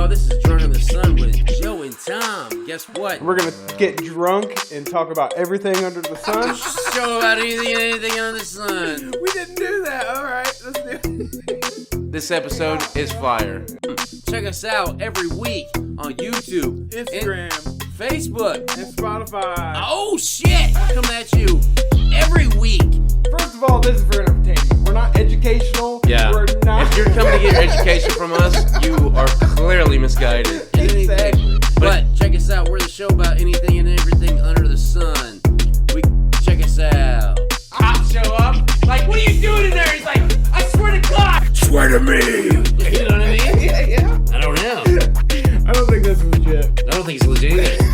y'all. This is Drunk in the Sun with Joe and Tom. Guess what? We're going to get drunk and talk about everything under the sun. Show about anything under the sun. We didn't do that. All right, let's do it. This episode is fire. Check us out every week on YouTube, Instagram, Facebook, and Spotify. Oh shit! Coming at you every week. First of all, this is for entertainment. We're not educational. Yeah. We're not. If you're coming to get your education from us, you are clearly misguided. Exactly. But check us out. We're the show about anything and everything under the sun. Check us out. I'll show up. Like, what are you doing in there? He's like, I swear to God. Swear to me. You know what I mean? Yeah. I don't know. I don't think that's legit. I don't think it's legit either.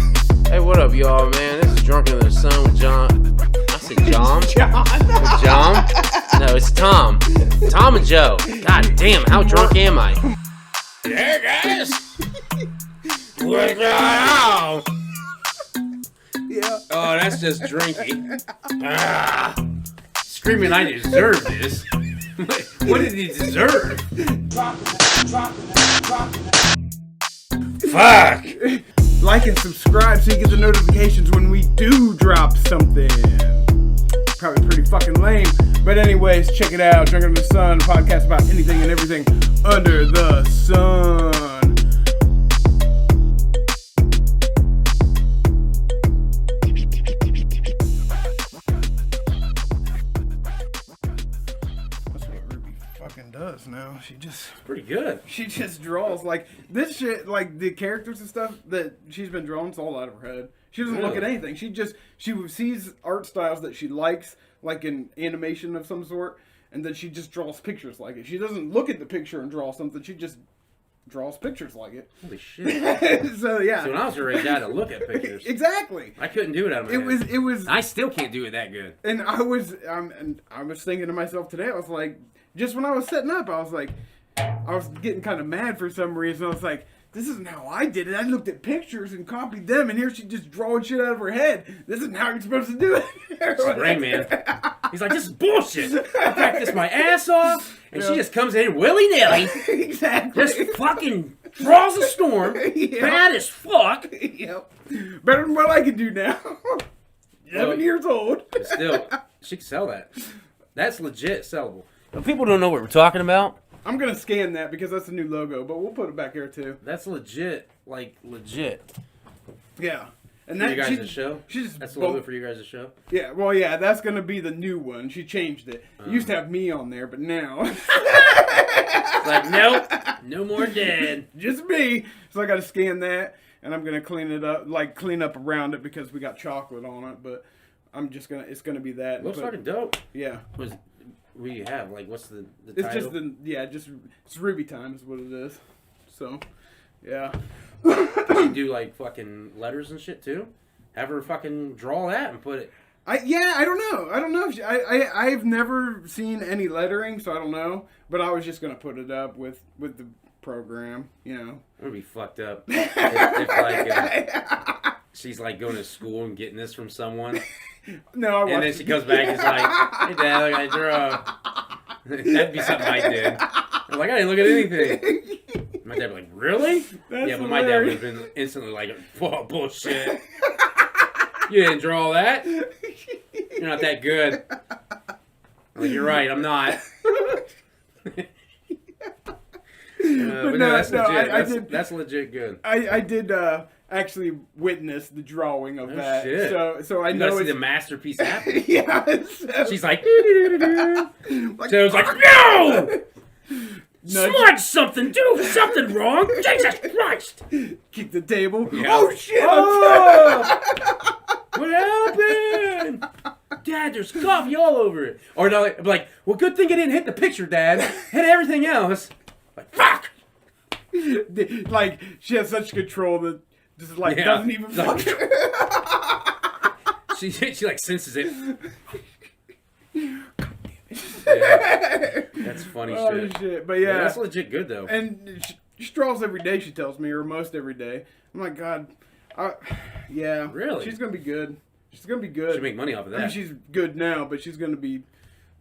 Hey, what up, y'all, man? This is Drunk in the Sun with John. I said John? With John? No, it's Tom. Tom and Joe. God damn, how drunk am I? Hey, guys. What's going on? Yeah. Oh, that's just drinking. Screaming, I deserve this. What did he deserve? Fuck! Like and subscribe so you get the notifications when we do drop something. Probably pretty fucking lame. But anyways, check it out. Drunk in the Sun, a podcast about anything and everything under the sun. That's what Ruby fucking does now. Pretty good. She just draws like this shit, like the characters and stuff that she's been drawing. It's all out of her head. She doesn't look at anything. She sees art styles that she likes, like an animation of some sort, and then she just draws pictures like it. She doesn't look at the picture and draw something. She just draws pictures like it. Holy shit. So yeah. So when I was already down to look at pictures. Exactly. I couldn't do it out of my head. It was. I still can't do it that good. And I was thinking to myself today. I was like, just when I was setting up, I was like, I was getting kind of mad for some reason. I was like, this isn't how I did it. I looked at pictures and copied them, and here she's just drawing shit out of her head. This isn't how you're supposed to do it. It's Rain Man. He's like, this is bullshit. I practiced my ass off, and she just comes in willy-nilly. Exactly. Just fucking draws a storm. Yep. Bad as fuck. Yep. Better than what I can do now. 11 years old. But still, she can sell that. That's legit sellable. If people don't know what we're talking about, I'm going to scan that because that's a new logo, but we'll put it back here too. that's legit. Like, legit. Yeah. And For that you guys' show? She just That's the logo for you guys' show? Yeah, well, yeah, that's going to be the new one. She changed it. It used to have me on there, but now... It's like, nope, no more dead. Just me. So I got to scan that, and I'm going to clean it up, like clean up around it because we got chocolate on it, but I'm just going to, it's going to be that. Looks fucking dope. Yeah. What do you have? Like, what's the It's title? it's Ruby time is what it is. So, yeah. Does she do, like, fucking letters and shit, too? Have her fucking draw that and put it... I don't know. I don't know if I've never seen any lettering, so I don't know. But I was just gonna put it up with the program, you know. It would be fucked up if like, she's, like, going to school and getting this from someone. No, I watched And then she comes back and is like, hey, Dad, look, I drew. That'd be something I did. I'm like, I didn't look at anything. My dad would be like, really? That's yeah, but my dad would hilarious. have been instantly like, oh, bullshit. You didn't draw that. You're not that good. I'm like, you're right, I'm not. But no, that's legit. That's legit good. I did actually witness the drawing of that. Shit. So I You know gotta see it's the masterpiece happen. yeah. So, She's like, Joe's like, no! Smudge something, do something wrong. Jesus Christ! kick the table. Yeah. Oh shit! Oh! What happened? Dad, there's coffee all over it. Or no, like, well, good thing I didn't hit the picture, Dad. Hit everything else. Like, fuck! Like, she has such control that just like doesn't even fuck. She like senses it. Yeah. That's funny shit. But yeah, that's legit good though. And she draws every day, she tells me, or most every day. I'm like, God, Really? She's gonna be good. She's gonna be good. She make money off of that. I mean, she's good now, but she's gonna be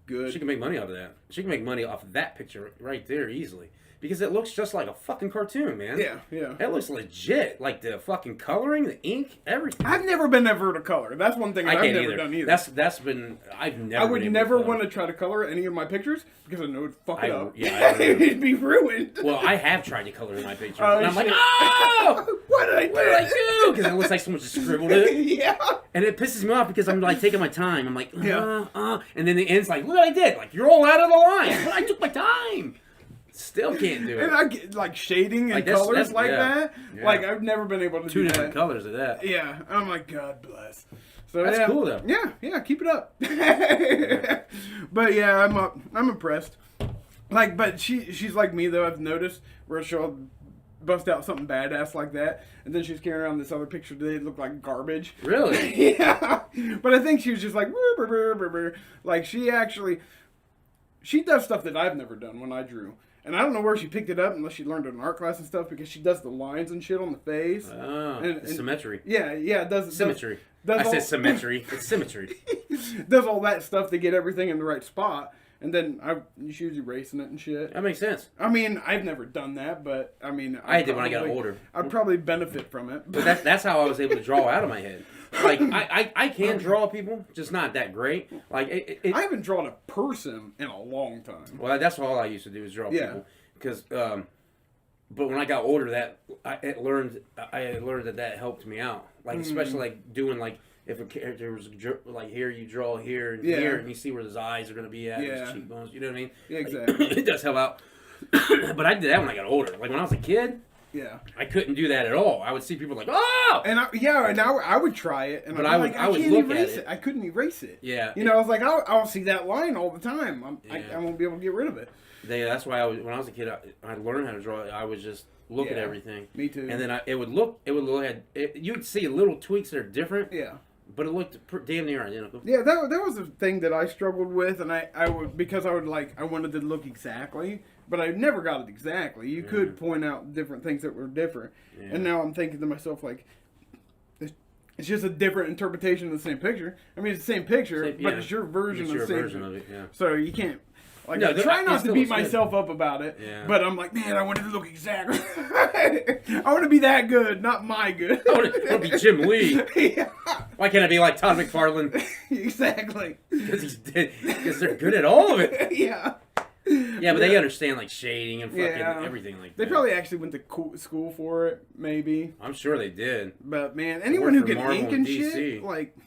good. She can make money off of that. She can make money off of that picture right there easily. Because it looks just like a fucking cartoon, man. Yeah, yeah. It looks legit. Like the fucking coloring, the ink, everything. I've never been ever to color. That's one thing I've never done either. That's been I've never. I would been never able to want to try to color any of my pictures because I know it'd fuck it up. Yeah, it'd be ruined. Well, I have tried to color in my pictures, Oh, and I'm like, shit. oh, What did I do? what did I do? Because it looks like someone just scribbled it. Yeah. And it pisses me off because I'm like taking my time. I'm like, Yeah. and then the end's like, look what I did. Like, you're all out of the line. But I took my time. Still can't do it. And I get like shading and Like, that's- colors that's- like yeah. that. Yeah. Like I've never been able to Two do different that. colors of that. Yeah. Oh my God bless. So That's yeah. cool though. Yeah, yeah, keep it up. But yeah, I'm impressed. Like, but she's like me though. I've noticed where she'll bust out something badass like that, and then she's carrying around this other picture today that looked like garbage. Really? Yeah. But I think she was just like, "Brr, brr, brr, brr." Like she does stuff that I've never done when I drew. And I don't know where she picked it up unless she learned it in art class and stuff because she does the lines and shit on the face. Oh, and symmetry. Yeah, it does Symmetry. Does I all, said symmetry. It's symmetry. does all that stuff to get everything in the right spot. And then she was erasing it and shit. That makes sense. I mean, I've never done that, but I mean... I did when I got older. I'd probably benefit from it. But that's how I was able to draw out of my head. Like, I can draw people, just not that great. Like, I haven't drawn a person in a long time. Well, that's all I used to do is draw people. Because, but when I got older, I learned that helped me out. Like, especially like doing like if a character was like here, you draw here and here, and you see where his eyes are going to be at, his cheekbones. You know what I mean? Yeah, exactly. It does help out. But I did that when I got older. Like when I was a kid. Yeah, I couldn't do that at all. I would see people like, oh, and I would try it, and but I would can't look erase at it. I couldn't erase it. Yeah, you know, I was like, I'll see that line all the time. I won't be able to get rid of it. That's why when I was a kid, I learned how to draw. I would just look at everything. Me too. And then it would look you'd see little tweaks that are different. Yeah. But it looked damn near identical. Yeah, that was a thing that I struggled with, and I wanted to look exactly, but I never got it exactly. You could point out different things that were different, and now I'm thinking to myself like, it's just a different interpretation of the same picture. I mean, it's the same picture, but it's your version of the same version of it. Yeah. So you can't. Like, No, I try not to beat good. myself up about it, Yeah. but I'm like, man, I want it to look exactly. I want to be that good, not my good. I want to be Jim Lee. Yeah. Why can't I be like Todd McFarlane? Exactly. Because they're good at all of it. Yeah. Yeah, but they understand like shading and fucking everything like that. They probably actually went to school for it, maybe. I'm sure they did. But man, anyone who worked for can Marvel ink and and DC. shit, like,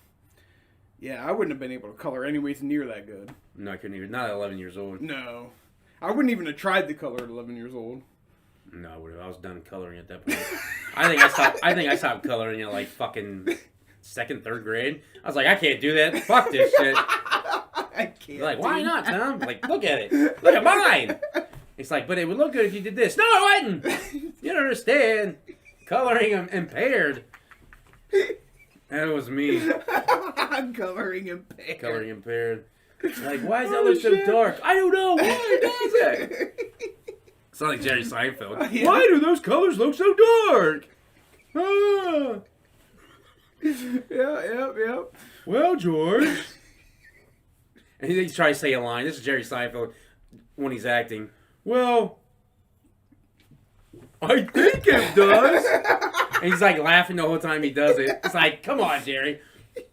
yeah, I wouldn't have been able to color anyways near that good. No, I couldn't even. Not at 11 years old. No. I wouldn't even have tried to color at 11 years old. No, I would have. I was done coloring at that point. I think I stopped coloring in like fucking second, third grade. I was like, I can't do that. Fuck this shit. I can't. They're like, why not, Tom? Like, look at it. Look at mine. It's like, but it would look good if you did this. No, I wouldn't. You don't understand. Coloring impaired. That was me. Coloring impaired. Coloring impaired. Like, why does that look so dark? I don't know. Why does it? It's not like Jerry Seinfeld. Yeah. Why do those colors look so dark? Ah. Yeah. Well, George. And he's trying to say a line. This is Jerry Seinfeld when he's acting. Well, I think it does. And he's like laughing the whole time he does it. It's like, come on, Jerry.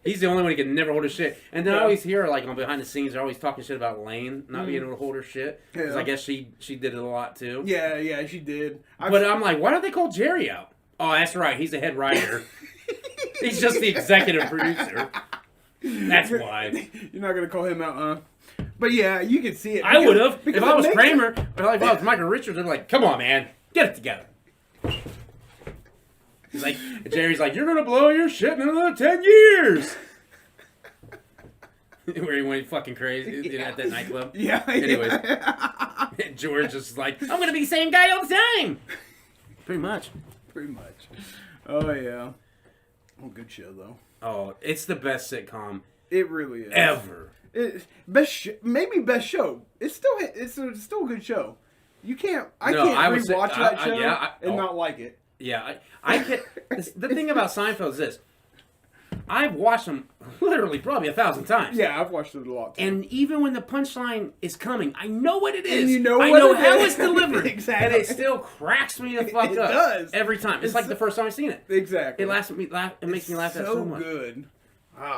He's the only one who can never hold his shit. And then I always hear like on behind the scenes, they're always talking shit about Lane not being able to hold her shit. Because I guess she did it a lot too. Yeah, she did. But I'm like, why don't they call Jerry out? Oh, that's right. He's the head writer. He's just the executive producer. That's why. You're not gonna call him out, huh? But yeah, you can see it. I would have. If I was it makes Kramer, or like if I was Michael Richards, I'd be like, come on, man. Get it together. He's like, Jerry's like, you're going to blow your shit in another 10 years. Where he went fucking crazy at that nightclub. Yeah. Anyways. George is like, I'm going to be the same guy all the time. Pretty much. Oh, yeah. Oh, good show, though. Oh, it's the best sitcom. It really is. Ever. Maybe best show. It's still a good show. You can't. I can't rewatch that show and not like it. Yeah, I can. The thing about Seinfeld is this: I've watched them literally probably 1,000 times. Yeah, I've watched it a lot too. And even when the punchline is coming, I know what it is. And you know I what know it how is. it's delivered. Exactly. And it still cracks me the fuck It up. does. Every time. It's like the first time I've seen it. Exactly. It makes me laugh at so much. good.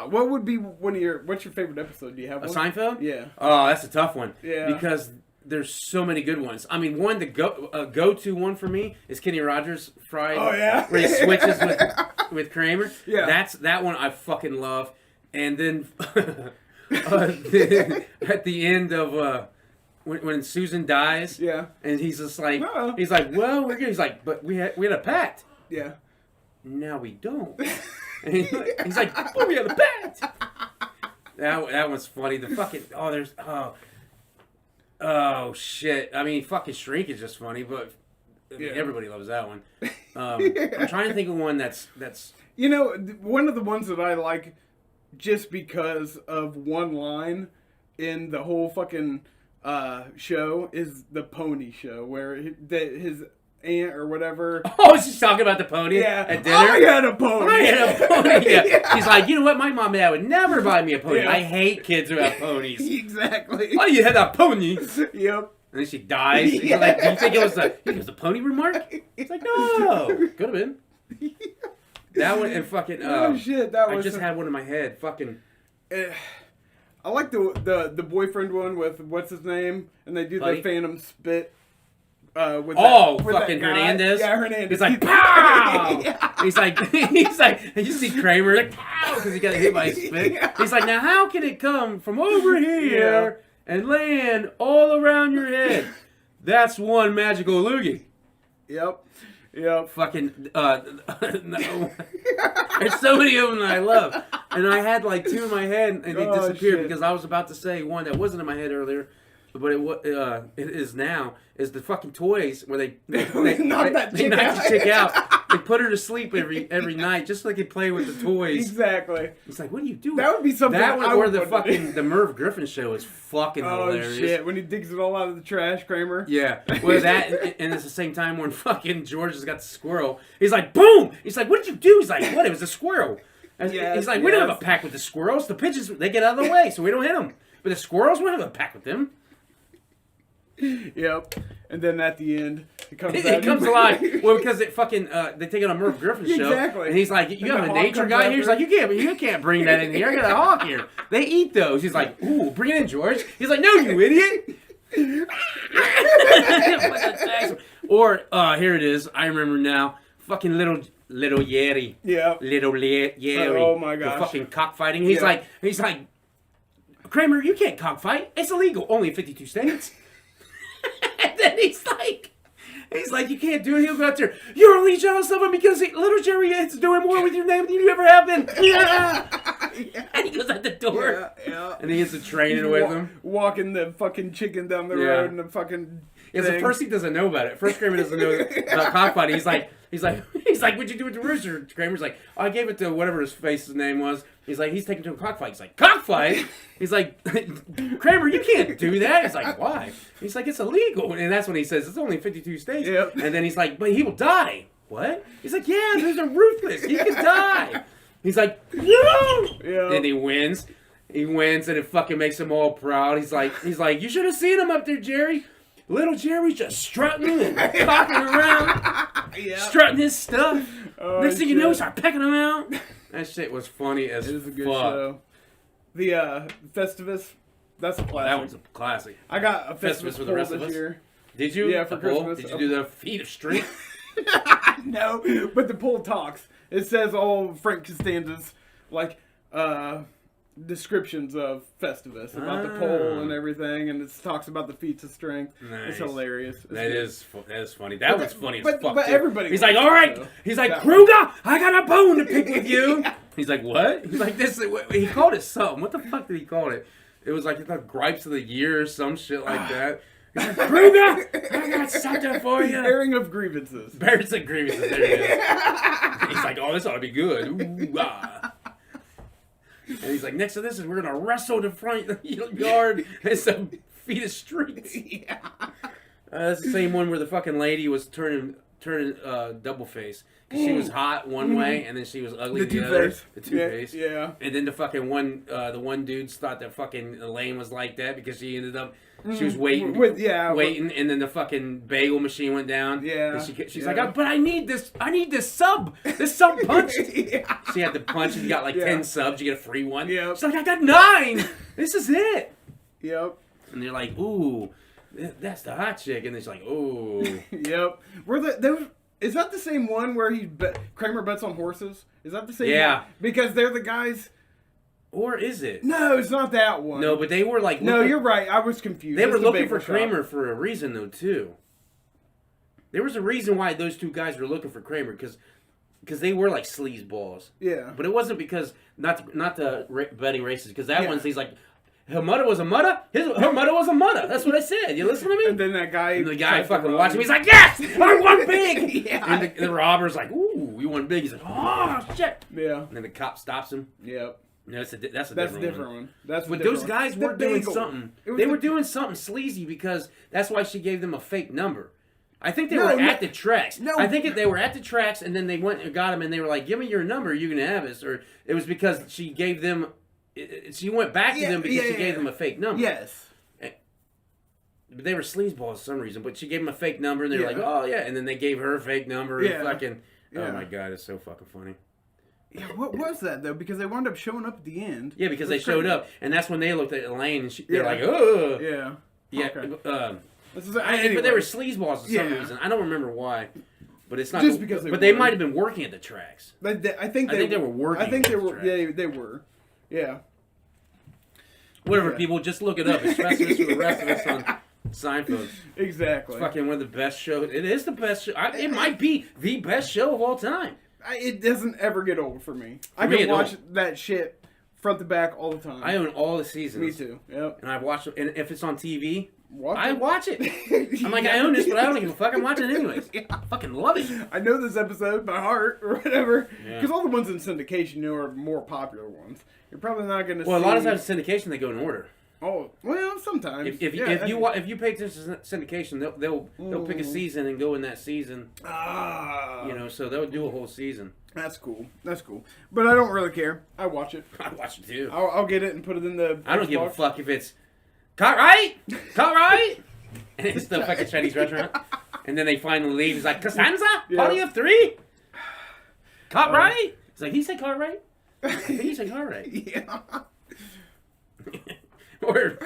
What would be what's your favorite episode? Do you have one? Seinfeld? Yeah. Oh, that's a tough one. Yeah. Because there's so many good ones. I mean, one, the go-to one for me is Kenny Rogers Fried. Oh, yeah? Where he switches with Kramer. Yeah. That one I fucking love. And then at the end of when Susan dies. Yeah. And he's just like, Uh-oh. he's like, well, we're good. He's like, but we had a pact. Yeah. Now we don't. And he's like, but we had a pact. That was funny. The fucking oh shit. I mean, fucking Shrink is just funny, but I mean, everybody loves that one. I'm trying to think of one that's. You know, one of the ones that I like, just because of one line in the whole fucking show, is the Pony Show, where his aunt or whatever. Oh, she's talking about the pony at dinner? I had a pony. I had a pony. Yeah. She's like, you know what? My mom and dad would never buy me a pony. Yeah. I hate kids who have ponies. Exactly. Oh, you had a pony. Yep. And then she dies. Yeah. Like, do you think it was a pony remark? It's like, no. Could have been. That one and fucking. Oh shit! That was. I just had one in my head. Fucking. I like the boyfriend one with what's his name, and they do Buddy? the Phantom spit. With fucking that guy. Hernandez. Yeah, Hernandez. He's like, pow! Yeah. He's like, and you see Kramer like, pow, because he got hit by a spit. Yeah. He's like, now how can it come from over here and land all around your head? That's one magical loogie. Yep. Fucking, no. There's so many of them that I love. And I had like two in my head and they disappeared shit. because I was about to say one that wasn't in my head earlier. But it is now, is the fucking toys where they knock that chick out. They put her to sleep every night just so they could play with the toys. Exactly. It's like, what are you doing? That would be something That one, I or would the want to fucking do. the Merv Griffin show is fucking hilarious. Oh shit! When he digs it all out of the trash, Kramer. Yeah. Well, that and it's the same time when fucking George has got the squirrel. He's like, boom! He's like, what did you do? He's like, what? It was a squirrel. And he's like, we don't have a pact with the squirrels. The pigeons, they get out of the way, so we don't hit them. But the squirrels, we don't have a pact with them. Yep. And then at the end, it comes out. It comes alive. Well, because it fucking they take it on Merv Griffin show. Exactly. And he's like, you And have the a hawk nature comes guy after. here. He's like, you can't bring that in here. I got a hawk here. They eat those. He's like, ooh, bring it in, George. He's like, no, you idiot. Or here it is. I remember now. Fucking little Jerry. Yeah. Little Jerry. Oh my gosh. The fucking cockfighting. He's like, Kramer, you can't cockfight. It's illegal. Only in 52 states. And then he's like, you can't do it. He'll go out there. You're only jealous of him because little Jerry is doing more with your name than you ever have been. Yeah. And he goes out the door. Yeah. And he gets a training with him. Walking the fucking chicken down the road and the fucking. Yeah, so first he doesn't know about it. First Kramer doesn't know about cockfighting. He's like, what'd you do with the rooster? Kramer's like, I gave it to whatever his face's name was. He's like, he's taking it to a cockfight. He's like, cockfight? He's like, Kramer, you can't do that. He's like, why? He's like, it's illegal. And that's when he says, it's only 52 states. Yep. And then he's like, but he will die. What? He's like, yeah, there's a ruthless. He can die. He's like, no. Yeah. And he wins. He wins, and it fucking makes him all proud. He's like, you should have seen him up there, Jerry. Little Jerry's just strutting and cocking around, strutting his stuff. Oh, Next thing you know, he started pecking him out. That shit was funny as fuck. It is a good show. The Festivus, that's a classic. That one's a classic. I got a Festivus Festivus with the rest poll of this us? year. Did you? Yeah, for A bull? Christmas. Did you do the feet of strength? No, but the poll talks. It says all Frank Costanza's descriptions of Festivus about the pole and everything, and it talks about the feats of strength. Nice. It's hilarious. That is funny. That was funny as fuck. But too. everybody. He's like, likes all it, right. so. He's like, That Kruger, I got a bone to pick with you. He's like, what? He's like, this. He called it something. What the fuck did he call it? It was like the gripes of the year or some shit like that. He's like, Kruger, I got something for you. Airing of grievances. Bears and grievances. There it is. He's like, oh, this ought to be good. Ooh, ah. And he's like, next to this is we're gonna wrestle the front yard and some feet of streets. Yeah. That's the same one where the fucking lady was turning turning double face. Cause she was hot one way, and then she was ugly the other. The two-face. Yeah. And then the fucking the one dudes thought that fucking Elaine was like that because she ended up, she was waiting, waiting, and then the fucking bagel machine went down. Yeah. And she's like, oh, but I need this sub punched. She had to punch, and you got like 10 subs, you get a free one. Yep. She's like, I got 9. This is it. Yep. And they're like, ooh, that's the hot chick, and it's like, ooh. Yep. Is that the same one where Kramer bets on horses? Is that the same one? Because they're the guys... Or is it? No, it's not that one. No, but they were like... No, you're right. I was confused. They were looking for Kramer for a reason, though, too. There was a reason why those two guys were looking for Kramer, because they were like sleazeballs. Yeah. But it wasn't because... Not the betting races, because that one's... He's like... Her mother was a mother. Her mother was a mother. That's what I said. You listen to me? And then that guy... And the guy fucking watching me. He's like, yes! I won big! And the robber's like, ooh, we won big. He's like, oh, shit. Yeah. And then the cop stops him. Yep. No, that's a different one. But those guys were doing something. They were doing something sleazy because that's why she gave them a fake number. I think they were at the tracks. No. I think they were at the tracks and then they went and got him and they were like, give me your number, you're going to have us. Or it was because she gave them... She went back to them because she gave them a fake number. Yes. But they were sleazeballs for some reason. But she gave them a fake number, and they were like, "Oh yeah," and then they gave her a fake number. And fucking, oh my god, it's so fucking funny. Yeah, what was that though? Because they wound up showing up at the end. Yeah, because they showed up, and that's when they looked at Elaine, and they're like, "Oh, yeah." Okay. Anyway. But they were sleazeballs for some reason. I don't remember why. But it's not just because. They might have been working at the tracks. I think they were working. I think they were. Yeah, they were. Yeah. Whatever, people, just look it up. Especially for the rest of us on Seinfeld. Exactly. It's fucking one of the best shows. It is the best show. It might be the best show of all time. It doesn't ever get old for me. I can watch that shit front to back all the time. I own all the seasons. Me too. Yep. And I've watched it. And if it's on TV, I watch it. I'm like, I own this, but I don't give a fuck. I'm watching it anyways. I fucking love it. I know this episode by heart or whatever. Because all the ones in syndication are more popular ones. You're probably not going to see... Well, a lot of times syndication, they go in order. Oh, well, sometimes. If you pay attention to syndication, they'll pick a season and go in that season. So they'll do a whole season. That's cool. But I don't really care. I watch it. I watch it too. I'll get it and put it in the... I don't give a fuck if it's... Cut right? And it's the fucking Chinese restaurant. And then they finally leave. He's like, Costanza? Party of 3? Cut right? He's like, he said cut right? He said cut right. Yeah. Or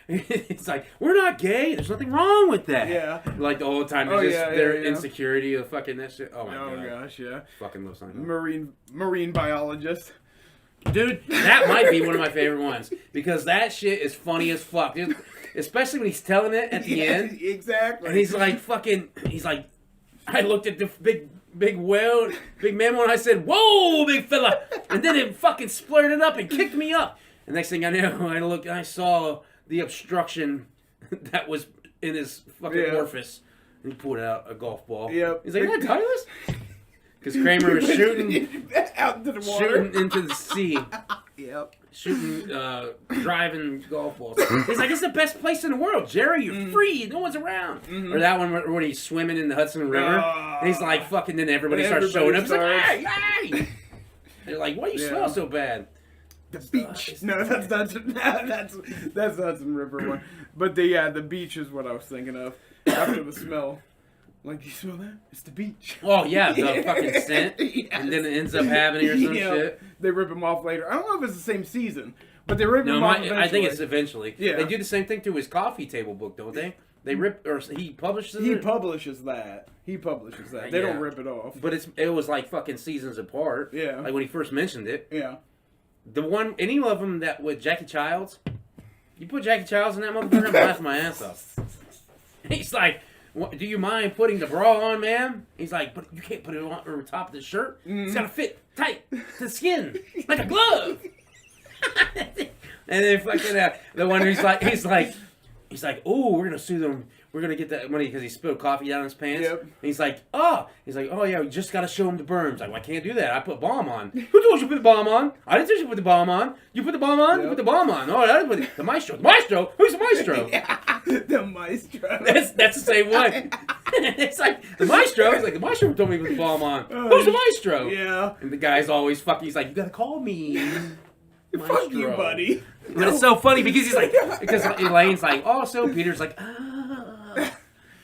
it's like, we're not gay. There's nothing wrong with that. Yeah. Like the whole time, their insecurity of fucking that shit. Oh my god. Oh gosh, yeah. Fucking love Seinfeld. Marine biologist. Dude, that might be one of my favorite ones because that shit is funny as fuck. Dude, especially when he's telling it at the end. Exactly. And he's like, I looked at the big mammal, and I said, "Whoa, big fella!" And then it fucking splurted up and kicked me up. And next thing I knew, I saw the obstruction that was in his fucking orifice. And he pulled out a golf ball. Yep. He's like, "Can I tell you this?" Because Kramer was shooting out into the water, shooting into the sea. Yep. Shooting, driving golf balls. He's like, it's the best place in the world, Jerry. You're free. No one's around. Mm-hmm. Or that one where he's swimming in the Hudson River. And he's like, fucking, then everybody starts showing up. He's like, hey, hey. They're like, why do you smell so bad? The beach. No, that's Hudson River one. But the beach is what I was thinking of after the smell. Like, you smell that? It's the beach. Oh, yeah, the fucking scent. Yes. And then it ends up happening or some shit. They rip him off later. I don't know if it's the same season, but they rip him off eventually. I think it's eventually. Yeah. They do the same thing to his coffee table book, don't they? They rip, or he publishes it? He publishes that. They don't rip it off. But it was like fucking seasons apart. Yeah. Like when he first mentioned it. Yeah. The one, any of them that with Jackie Childs, you put Jackie Childs in that motherfucker, I'm laughing my ass off. He's like... do you mind putting the bra on, ma'am? He's like, but you can't put it on over top of the shirt. It's got to fit tight to the skin, like a glove. And then fucking the one who's like, he's like, oh, we're gonna sue them. We're gonna get that money because he spilled coffee down his pants. Yep. And he's like, oh yeah, we just gotta show him the berms. Like, well, I can't do that. I put balm on. Who told you to put the balm on? I didn't tell you to put the balm on. You put the balm on. Yep. You put the balm on. Oh, I didn't put the maestro. The maestro? Who's the maestro? Yeah. The maestro. That's the same one. It's like the maestro. He's like the maestro told me to put the bomb on. Who's the maestro? Yeah. And the guy's always fucking. He's like, you gotta call me. Fuck you, buddy. But it's so funny because he's like, because Elaine's like, oh, so Peter's like, ah.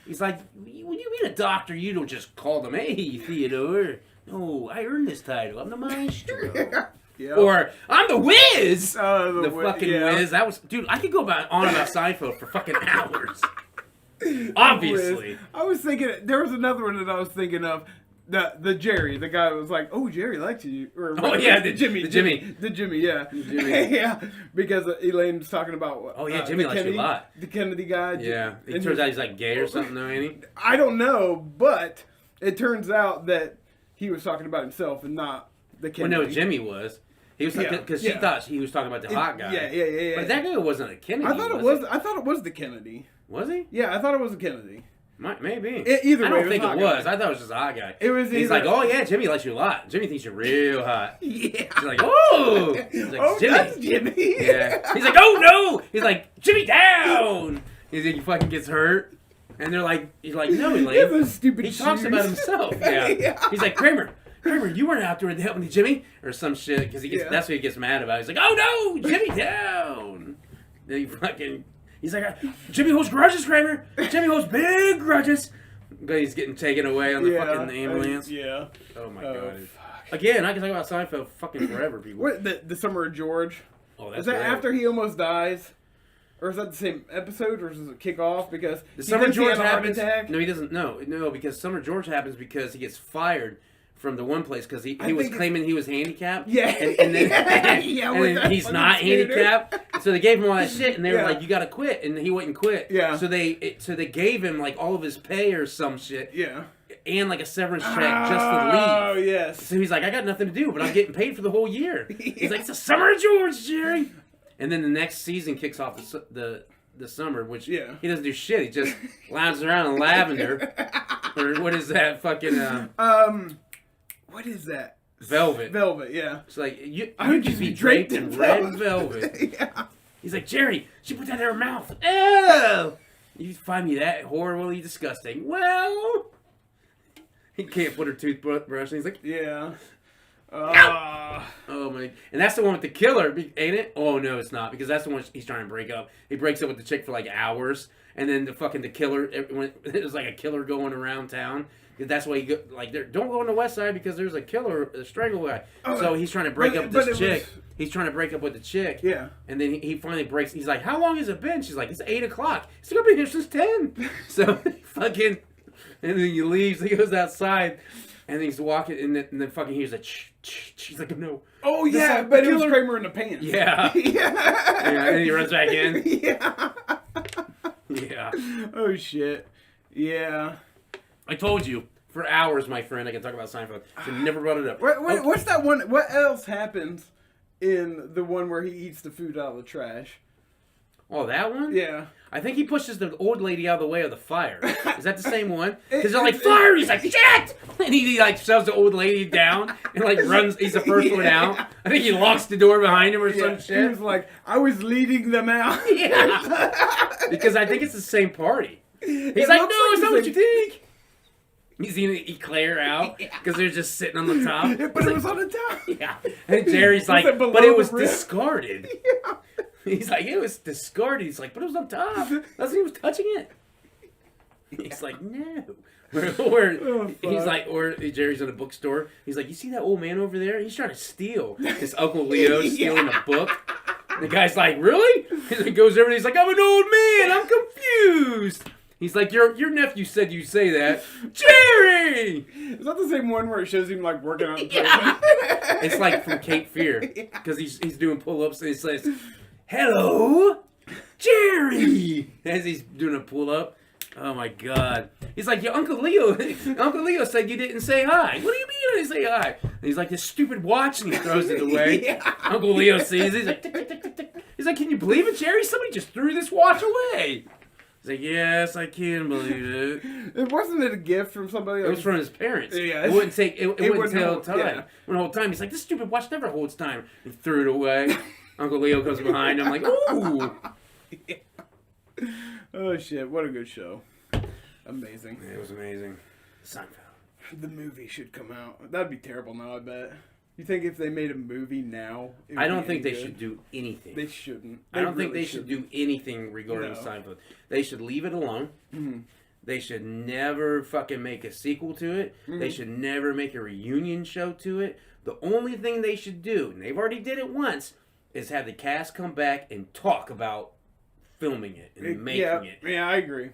He's like, when you meet a doctor, you don't just call them, hey, Theodore. No, I earned this title. I'm the maestro. Yeah. Or I'm the Whiz. The fucking Whiz. That was, dude. I could go on about Seinfeld for fucking hours. Obviously. I was thinking there was another one that I was thinking of. The Jerry, the guy was like, "Oh, Jerry likes you." Or yeah, the Jimmy, yeah. The Jimmy. Yeah, because Elaine's talking about. Oh yeah, Jimmy likes you a lot. The Kennedy guy. Yeah, it turns out he's like gay or something, though, ain't he? I don't know, but it turns out that he was talking about himself and not the Kennedy. Well, no, Jimmy was. He was because she thought he was talking about the hot guy. Yeah. But that guy wasn't a Kennedy. I thought it was the Kennedy. Was he? Yeah, I thought it was a Kennedy. Maybe. Either way, I don't think it was. I thought it was just a hot guy. It was. He's like, oh yeah, Jimmy likes you a lot. Jimmy thinks you're real hot. Yeah. He's like, oh. He's like, oh, Jimmy. that's Jimmy. Yeah. He's like, oh no. He's like, Jimmy down. He's like, he fucking gets hurt, and they're like, he's like, no, Elaine. Those stupid he talks about himself. Yeah. He's like, Kramer, you weren't out there helping me, Jimmy, or some shit, because that's what he gets mad about. He's like, oh no, Jimmy down. Then he fucking. He's like, Jimmy holds grudges, Kramer. Jimmy holds big grudges. But he's getting taken away on the fucking ambulance. Oh my god. Fuck. Again, I can talk about Seinfeld fucking forever, people. What, the Summer of George? Oh, that's is that great. after he almost dies? Or is that the same episode, or does it kick off? Because the Summer George happens. Attack? No, he doesn't. No, because Summer George happens because he gets fired from the one place because he was claiming he was handicapped. Yeah. And then, and then he's not handicapped. So they gave him all that shit, and they were like, "You got to quit," and he wouldn't quit. Yeah. So they gave him like all of his pay or some shit. Yeah. And like a severance check just to leave. Oh yes. So he's like, "I got nothing to do, but I'm getting paid for the whole year." He's like, "It's the Summer of George, Jerry." And then the next season kicks off the summer, which he doesn't do shit. He just lounges around in lavender, or what is that fucking what is that? Velvet. Velvet, yeah. It's like you just be draped in red velvet. Yeah. He's like, Jerry, she put that in her mouth. Oh, you find me that horribly disgusting. Well, he can't put her toothbrush. And he's like, yeah. Oh my! And that's the one with the killer, ain't it? Oh no, it's not, because that's the one he's trying to break up. He breaks up with the chick for like hours, and then the killer. It was like a killer going around town. That's why you go like don't go on the west side because there's a killer, a strangle guy. So he's trying to break up with this chick. He's trying to break up with the chick. Yeah. And then he finally breaks. He's like, "How long has it been?" She's like, "It's 8 o'clock." He's gonna be here since 10. So fucking, and then he leaves. He goes outside. And he's walking, and then fucking hears a she's like, no. Oh, yeah, but it was Kramer in the pants. Yeah. Yeah, and he runs back in. Yeah. Yeah. Oh, shit. Yeah. I told you, for hours, my friend, I can talk about Seinfeld. I never brought it up. What's that one? What else happens in the one where he eats the food out of the trash? Oh, that one? Yeah. I think he pushes the old lady out of the way of the fire. Is that the same one? Because they're like, fire! He's like, shit! And he like shoves the old lady down and like runs. He's the first one out. I think he locks the door behind him or some shit. He was like, I was leading them out. Yeah. Because I think it's the same party. He's like, no, it's not what you think. He's eating eclair out because they're just sitting on the top. But it was on the top. Yeah. And Jerry's like, but it was discarded. Yeah. He's like, it was discarded. He's like, but it was on top. That's he was touching it. He's like, no. He's like, or Jerry's in a bookstore. He's like, you see that old man over there? He's trying to steal. His Uncle Leo's stealing a book. The guy's like, really? He goes over and he's like, I'm an old man. I'm confused. He's like, your nephew said you say that. Jerry! Is that the same one where it shows him like working on It's like from Cape Fear. Because he's doing pull-ups and he says, hello, Jerry! As he's doing a pull-up. Oh my god. He's like, your Uncle Leo said you didn't say hi. What do you mean I didn't say hi? And he's like, this stupid watch, and he throws it away. Uncle Leo sees it. He's like, tick, tick, tick, tick, tick. He's like, can you believe it, Jerry? Somebody just threw this watch away. He's like, yes, I can believe it. Wasn't it a gift from somebody else? It was from his parents. Yeah. It wouldn't take. It wouldn't tell time. Yeah. When the whole time, he's like, this stupid watch never holds time. He threw it away. Uncle Leo comes behind him, like, ooh. Oh shit! What a good show. Amazing. It was amazing. Seinfeld. The movie should come out. That'd be terrible now, I bet. You think if they made a movie now, it would I don't be think any they good? should do anything. They shouldn't. I don't think really they should do anything regarding Seinfeld. They should leave it alone. Mm-hmm. They should never fucking make a sequel to it. Mm-hmm. They should never make a reunion show to it. The only thing they should do, and they've already did it once, is have the cast come back and talk about filming it and making it. Yeah, I agree.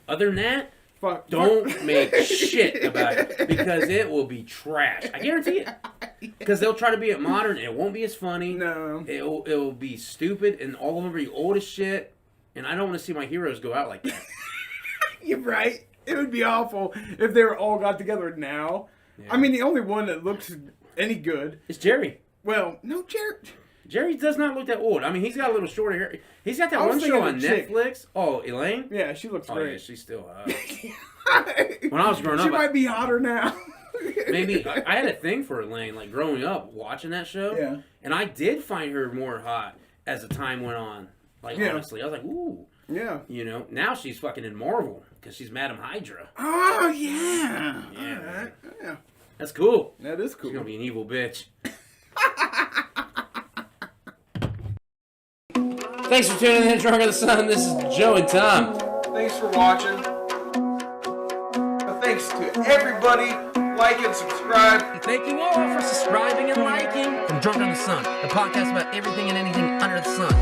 Other than that, Fuck. don't make shit about it because it will be trash. I guarantee it. Because they'll try to be it modern and it won't be as funny. No. It'll be stupid and all of them will be old as shit. And I don't want to see my heroes go out like that. You're right. It would be awful if they were all got together now. Yeah. I mean, the only one that looks any good is Jerry. Well, no, Jerry. Jerry does not look that old. I mean, he's got a little shorter hair. He's got that one show on Netflix. Oh, Elaine? Yeah, she looks great. Yeah, she's still hot. When I was growing up, she might be hotter now. Maybe. I had a thing for Elaine, like growing up, watching that show. Yeah. And I did find her more hot as the time went on. Like, honestly, I was like, ooh. Yeah. You know, now she's fucking in Marvel because she's Madam Hydra. Oh, yeah. Yeah. All right. Yeah. That's cool. That is cool. She's going to be an evil bitch. Thanks for tuning in to Drunk of the Sun. This is Joe and Tom. Thanks for watching. Thanks to everybody. Like and subscribe. Thank you all for subscribing and liking. From Drunk on the Sun, the podcast about everything and anything under the sun.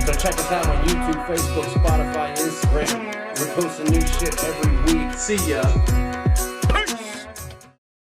So check us out on YouTube, Facebook, Spotify, Instagram. We're posting new shit every week. See ya.